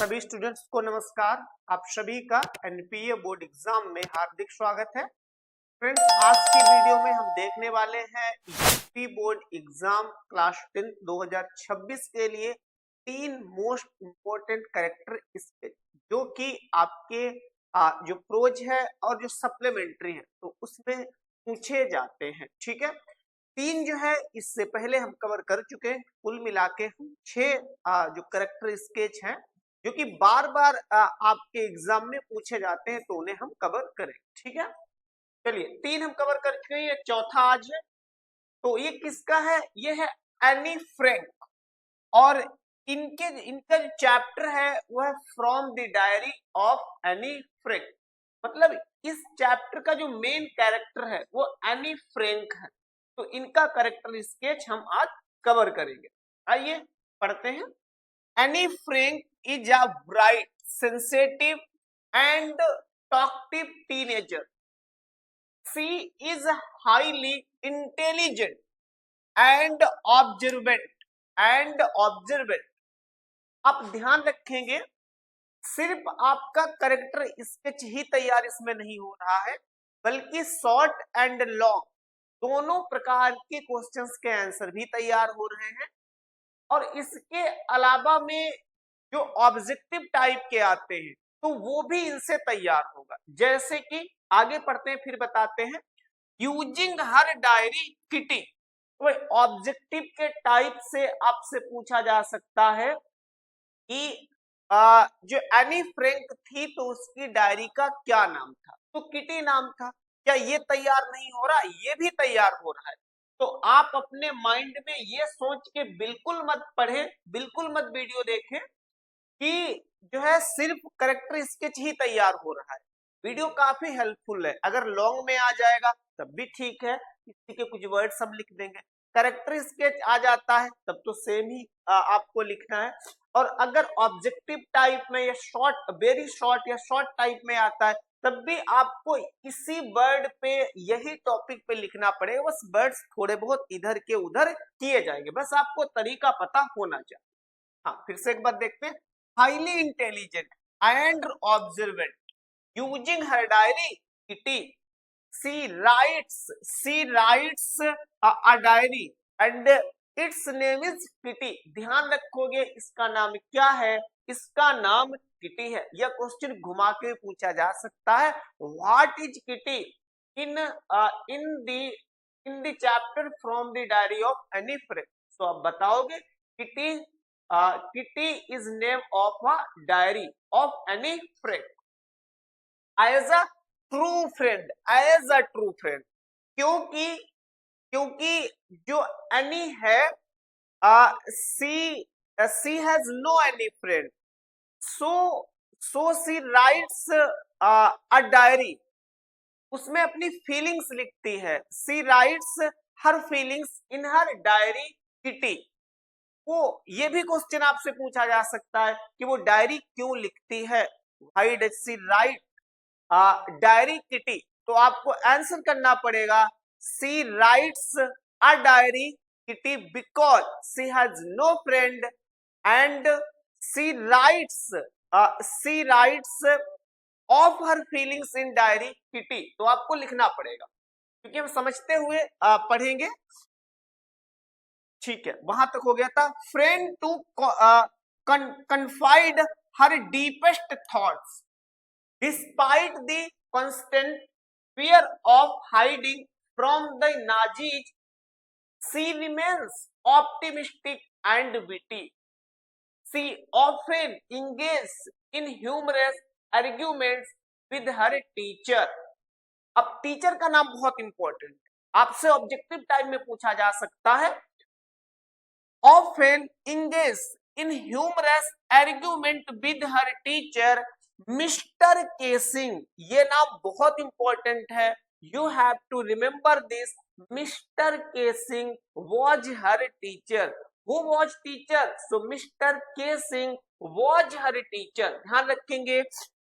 सभी स्टूडेंट्स को नमस्कार। आप सभी का एनपीए बोर्ड एग्जाम में हार्दिक स्वागत है। फ्रेंड्स, आज की वीडियो में हम देखने वाले हैं यूपी बोर्ड एग्जाम क्लास 10 2026 के लिए 3 मोस्ट इंपोर्टेंट कैरेक्टर स्पेच जो कि आपके जो प्रोज है और जो सप्लीमेंट्री है तो उसमें पूछे जाते हैं। ठीक है, 3 जो है इससे पहले हम कवर कर चुके हैं। कुल मिला के हम 6 जो कैरेक्टर स्केच हैं जो कि बार बार आपके एग्जाम में पूछे जाते हैं तो उन्हें हम कवर करें। ठीक है, चलिए 3 हम कवर कर चुके हैं, ये चौथा आज है। तो ये किसका है? ये है एनी फ्रैंक और इनका जो चैप्टर है वो है from the diary of Anne Frank. मतलब इस चैप्टर का जो मेन कैरेक्टर है वो एनी फ्रैंक है। तो इनका कैरेक्टर स्केच हम आज कवर करेंगे। आइए पढ़ते हैं। Anne Frank is a bright, sensitive and talkative teenager. She is highly intelligent and observant. आप ध्यान रखेंगे, सिर्फ आपका करेक्टर स्केच ही तैयार इसमें नहीं हो रहा है, बल्कि शॉर्ट एंड लॉन्ग दोनों प्रकार के क्वेश्चंस के आंसर भी तैयार हो रहे हैं। और इसके अलावा में जो ऑब्जेक्टिव टाइप के आते हैं तो वो भी इनसे तैयार होगा। जैसे कि आगे पढ़ते हैं फिर बताते हैं। यूजिंग हर डायरी किटी, तो ऑब्जेक्टिव के टाइप से आपसे पूछा जा सकता है कि जो एनी फ्रैंक थी तो उसकी डायरी का क्या नाम था? तो किटी नाम था। क्या ये तैयार नहीं हो रहा? ये भी तैयार हो रहा है। तो आप अपने माइंड में ये सोच के बिल्कुल मत पढ़ें, बिल्कुल मत वीडियो देखें कि जो है सिर्फ करेक्टर स्केच ही तैयार हो रहा है। वीडियो काफी हेल्पफुल है। अगर लॉन्ग में आ जाएगा तब भी ठीक है, किसी के कुछ वर्ड्स हम लिख देंगे। करेक्टर स्केच आ जाता है तब तो सेम ही आपको लिखना है। और अगर ऑब्जेक्टिव टाइप में या शॉर्ट, वेरी शॉर्ट या शॉर्ट टाइप में आता है तब भी आपको इसी वर्ड पे, यही टॉपिक पे लिखना पड़ेगा। बस वर्ड्स थोड़े बहुत इधर के उधर किए जाएंगे, बस आपको तरीका पता होना चाहिए। हाँ, फिर से एक बार देखते हैं। Highly intelligent and observant, using her diary kitty, she writes a diary and it's name is kitty. ध्यान रखोगे इसका नाम क्या है? इसका नाम किटी है। यह क्वेश्चन घुमा के पूछा जा सकता है। What is Kitty in in the chapter from the diary of Anne Frank. तो आप बताओगे Kitty Kitty is name of a diary of Anne Frank as a true friend, as a true friend. क्योंकि जो Anne है, she has no any friend, so she writes a diary, उसमें अपनी feelings लिखती है। She writes her feelings in her diary Kitty. वो ये भी क्वेश्चन आपसे पूछा जा सकता है कि वो डायरी क्यों लिखती है। Why does she write diary Kitty? तो आपको आंसर करना पड़ेगा she writes a diary Kitty because she has no friend and she writes of her feelings in diary Kitty. तो आपको लिखना पड़ेगा, क्योंकि हम समझते हुए पढ़ेंगे। ठीक है, वहां तक हो गया था। Friend to confide her deepest thoughts despite the constant fear of hiding from the Nazis. She remains optimistic and witty. She often engages in humorous arguments with her teacher. अब टीचर का नाम बहुत इंपॉर्टेंट है, आपसे objective type में पूछा जा सकता है। Often engage in humorous argument with her teacher, Mr. Casing. ये नाम बहुत इंपॉर्टेंट है, you have to remember this. Mr. Casing was her teacher. Who was teacher? So Mr. Casing was her teacher. ध्यान रखेंगे।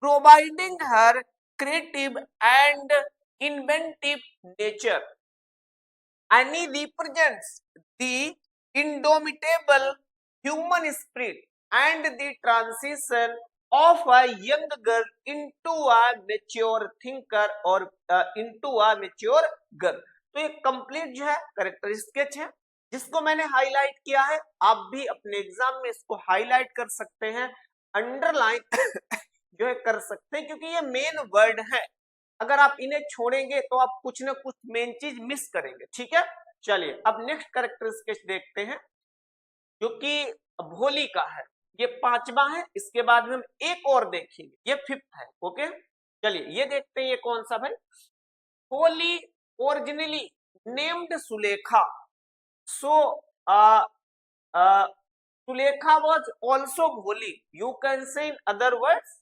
Providing her creative and inventive nature. Annie represents the indomitable human spirit and the transition of a young girl into a mature thinker or into a mature girl। तो ये complete जो है character sketch है जिसको मैंने highlight किया है। आप भी अपने एग्जाम में इसको हाईलाइट कर सकते हैं, अंडरलाइन जो है कर सकते हैं, क्योंकि ये मेन वर्ड है। अगर आप इन्हें छोड़ेंगे तो आप कुछ ना कुछ मेन चीज मिस करेंगे। ठीक है, चलिए अब नेक्स्ट कैरेक्टर स्केच देखते हैं जो कि भोली का है। ये 5वां है, इसके बाद में हम एक और देखेंगे, ये 5th है। ओके, चलिए ये देखते हैं ये कौन सा भाई। Bholi originally named Sulekha, so Sulekha was also Bholi, you can say in other words.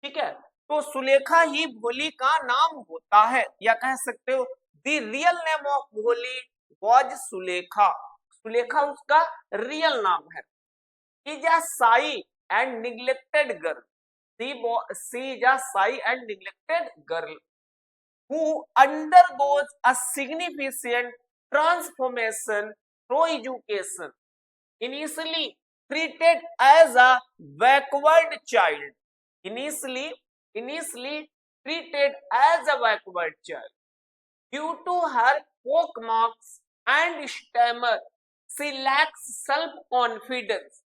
ठीक है, तो सुलेखा ही भोली का नाम होता है, या कह सकते हो the real name of Bholi was Sulekha. Sulekha उसका रियल नाम है। Is a shy and neglected girl, she is a shy and neglected girl who undergoes a significant transformation through education, initially treated as a backward child, initially treated as a backward child due to her pock marks and stammer, she lacks self confidence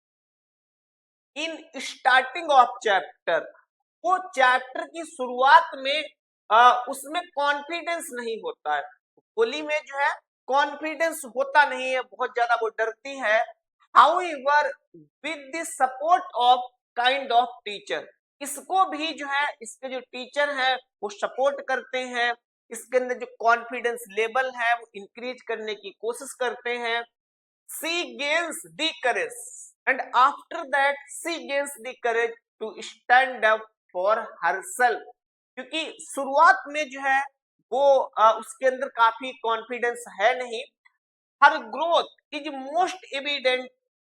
in starting of chapter। वो chapter की शुरुआत में उसमें confidence नहीं होता है। होली में जो है कॉन्फिडेंस होता नहीं है, बहुत ज्यादा वो डरती है। However with the support of kind of teacher, इसको भी जो है इसके जो टीचर है वो सपोर्ट करते हैं, इसके अंदर जो कॉन्फिडेंस लेवल है वो इंक्रीज करने की कोशिश करते हैं। She gains the courage and after that she gains the courage to stand up for herself, क्योंकि शुरुआत में जो है वो उसके अंदर काफी कॉन्फिडेंस है नहीं। Her growth is most evident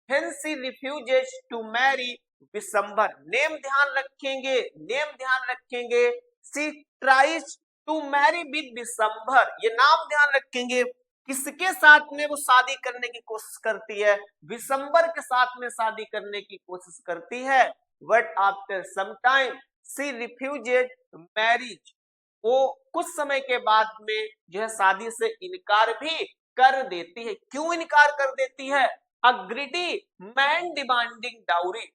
when she refuses to marry Vishambar. Name ध्यान रखेंगे, नेम ध्यान रखेंगे। She tries to marry with Vishambar, ये नाम ध्यान रखेंगे। किसके साथ में वो शादी करने की कोशिश करती है? विशंबर के साथ में शादी करने की कोशिश करती है। But after some time she refused marriage, वो कुछ समय के बाद में जो है शादी से इनकार भी कर देती है। क्यों इनकार कर देती है? A greedy man demanding dowry,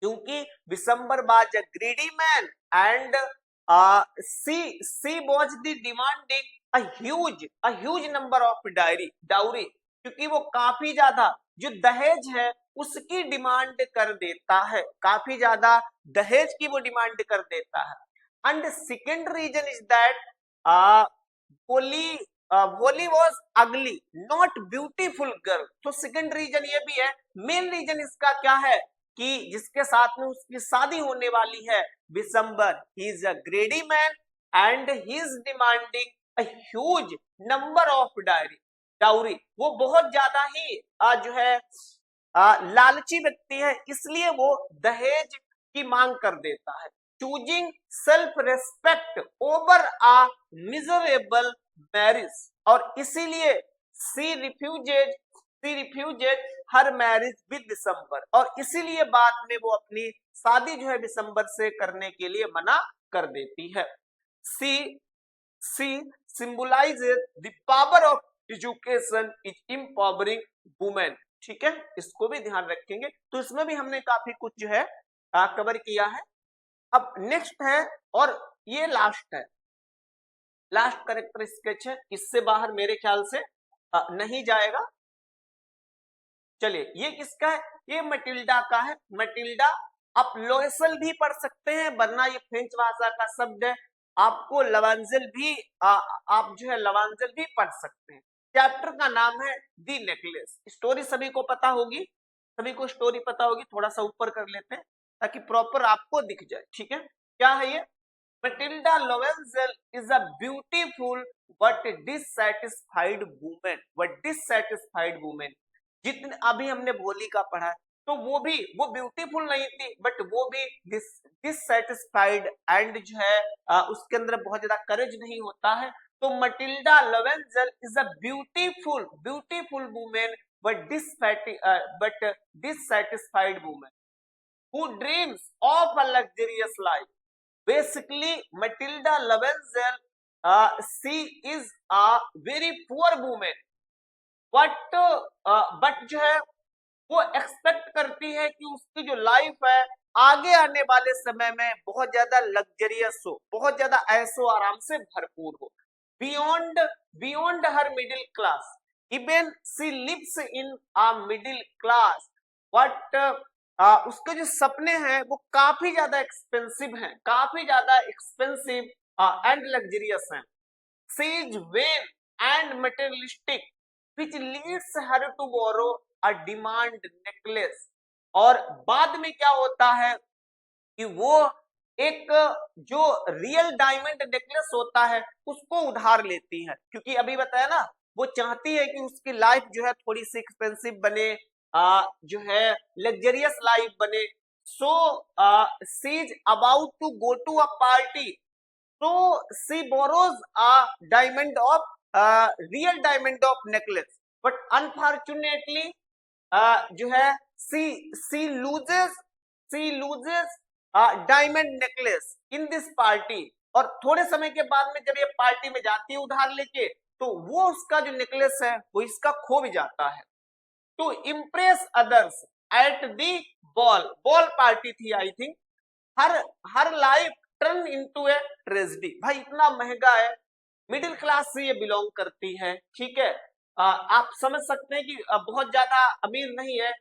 क्योंकि Vishambar was a greedy man and she was the demanding a huge number of dowry, क्योंकि वो काफी ज्यादा जो दहेज है उसकी डिमांड कर देता है, काफी ज्यादा दहेज की वो डिमांड कर देता है। And second reason is that Wally was ugly not beautiful girl. तो सेकेंड रीजन ये भी है। मेन रीजन इसका क्या है कि जिसके साथ में उसकी शादी होने वाली है Vishambar, he is a ग्रेडी man and he is demanding a huge number of dowry, वो बहुत ज्यादा ही जो है लालची व्यक्ति है, इसलिए वो दहेज की मांग कर देता है। Choosing self respect over a miserable marriage, और इसीलिए she refuses her marriage with Vishambar, और इसीलिए बाद में वो अपनी शादी जो है विशंबर से करने के लिए मना कर देती है। सी symbolizes the power of education is empowering women। ठीक है, इसको भी ध्यान रखेंगे। तो इसमें भी हमने काफी कुछ जो है कवर किया है। अब नेक्स्ट है, और ये लास्ट है, लास्ट कैरेक्टर स्केच है, इससे बाहर मेरे ख्याल से नहीं जाएगा। चलिए ये किसका है? ये मटिल्डा का है। मटिल्डा आप लोएसल भी पढ़ सकते हैं, वरना ये फ्रेंच भाषा का शब्द है। आपको लवांजेल भी आप जो है लवांजेल भी पढ़ सकते हैं। चैप्टर का नाम है दी नेकलेस। स्टोरी सभी को पता होगी, सभी को स्टोरी पता होगी। थोड़ा सा ऊपर कर लेते हैं ताकि प्रॉपर आपको दिख जाए। ठीक है, क्या है ये? Matilda Loisel is a beautiful but dissatisfied women. But dissatisfied women, जितने अभी हमने भोली का पढ़ा तो वो ब्यूटीफुल नहीं थी, बट वो भी डिससैटिस्फाइड एंड जो है उसके अंदर बहुत ज्यादा करेज नहीं होता है। तो Matilda Loisel is a beautiful women but dissatisfied women. who dreams of a luxurious life. Basically, Matilda Lavenzel, she is a very poor woman, but जो है वो एक्सपेक्ट करती है कि उसकी जो लाइफ है आगे आने वाले समय में बहुत ज्यादा लग्जरियस हो, बहुत ज्यादा ऐशो आराम से भरपूर हो, beyond her middle class. Even she lives in a middle class, but उसके जो सपने हैं वो काफी ज्यादा एक्सपेंसिव हैं, काफी ज्यादा एक्सपेंसिव एंड लग्जरियस हैं. She is vain and materialistic which leads her to borrow a demand necklace. और बाद में क्या होता है कि वो एक जो रियल डायमंड नेकलेस होता है उसको उधार लेती है, क्योंकि अभी बताया ना वो चाहती है कि उसकी लाइफ जो है थोड़ी सी एक्सपेंसिव बने, जो है लग्जरियस लाइफ बने. So she is about to go to a party, so she borrows a diamond of real diamond of necklace, but unfortunately जो है she loses diamond necklace in this party. और थोड़े समय के बाद में जब ये पार्टी में जाती है उधार लेके, तो वो उसका जो नेकलेस है वो इसका खो भी जाता है. To impress others at the ball party थी I think, her life turn into a tragedy. भाई इतना महंगा है, मिडिल क्लास से ये बिलोंग करती है, ठीक है. आप समझ सकते हैं कि बहुत ज्यादा अमीर नहीं है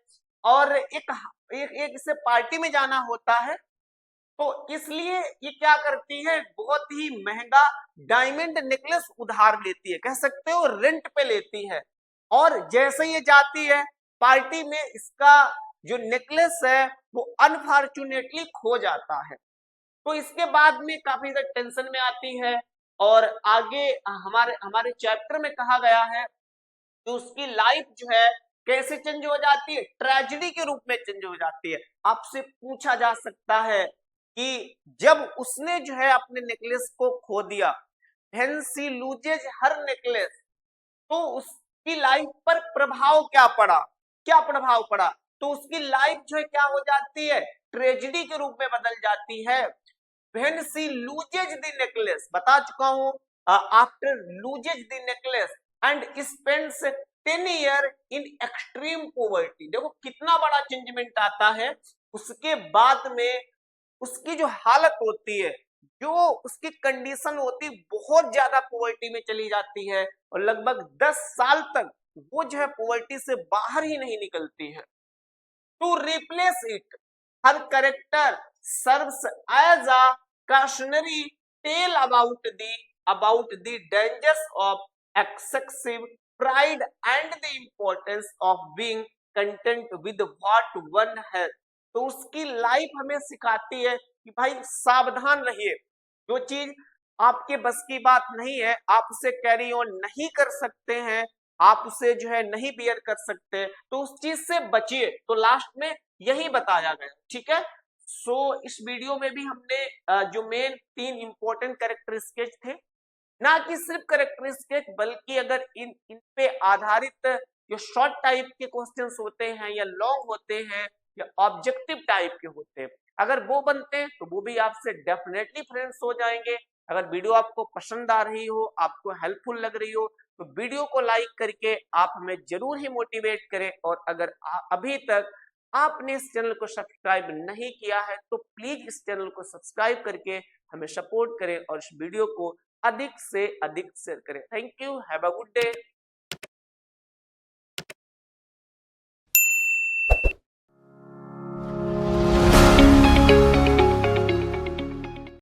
और एक इसे पार्टी में जाना होता है, तो इसलिए ये क्या करती है, बहुत ही महंगा डायमंड नेकलेस उधार लेती है, कह सकते हो रेंट पे लेती है. और जैसे ये जाती है पार्टी में, इसका जो नेकलेस है वो अनफॉर्चुनेटली खो जाता है. तो इसके बाद में काफी ज्यादा टेंशन में आती है और आगे हमारे चैप्टर में कहा गया है कि उसकी लाइफ जो है कैसे चेंज हो जाती है, ट्रेजेडी के रूप में चेंज हो जाती है. आपसे पूछा जा सकता है कि जब उसने जो है अपने नेकलेस को खो दिया, when she loses her necklace, तो उसकी लाइफ पर प्रभाव क्या पड़ा, तो उसकी लाइफ जो है क्या हो जाती है, ट्रेजेडी के रूप में बदल जाती है. when she loses the necklace, बता चुका हूं, after loses the necklace and spends 10 years in extreme poverty. देखो कितना बड़ा चेंजमेंट आता है. उसके बाद में उसकी जो हालत होती है, जो उसकी कंडीशन होती, बहुत ज्यादा पॉवर्टी में चली जाती है और लगभग 10 साल तक वो जो है पॉवर्टी से बाहर ही नहीं निकलती है. To replace it, her character serves as a cautionary tale about the dangers of excessive pride and the importance of being content with what one has. तो उसकी लाइफ हमें सिखाती है कि भाई सावधान रहिए, जो चीज आपके बस की बात नहीं है, आप उसे कैरी ऑन नहीं कर सकते हैं, आप उसे जो है नहीं बियर कर सकते, तो उस चीज से बचिए. तो लास्ट में यही बताया गया, ठीक है. सो इस वीडियो में भी हमने जो मेन 3 इंपॉर्टेंट कैरेक्टर स्केच थे, ना कि सिर्फ कैरेक्टर स्केच, बल्कि अगर इन पे आधारित जो शॉर्ट टाइप के क्वेश्चंस होते हैं या लॉन्ग होते हैं या ऑब्जेक्टिव टाइप के होते हैं, अगर वो बनते हैं तो वो भी आपसे डेफिनेटली फ्रेंड्स हो जाएंगे. अगर वीडियो आपको पसंद आ रही हो, आपको हेल्पफुल लग रही हो, तो वीडियो को लाइक करके आप हमें जरूर ही मोटिवेट करें. और अगर अभी तक आपने इस चैनल को सब्सक्राइब नहीं किया है तो प्लीज इस चैनल को सब्सक्राइब करके हमें सपोर्ट करें और इस वीडियो को अधिक से अधिक शेयर करें. Thank you, have a good day.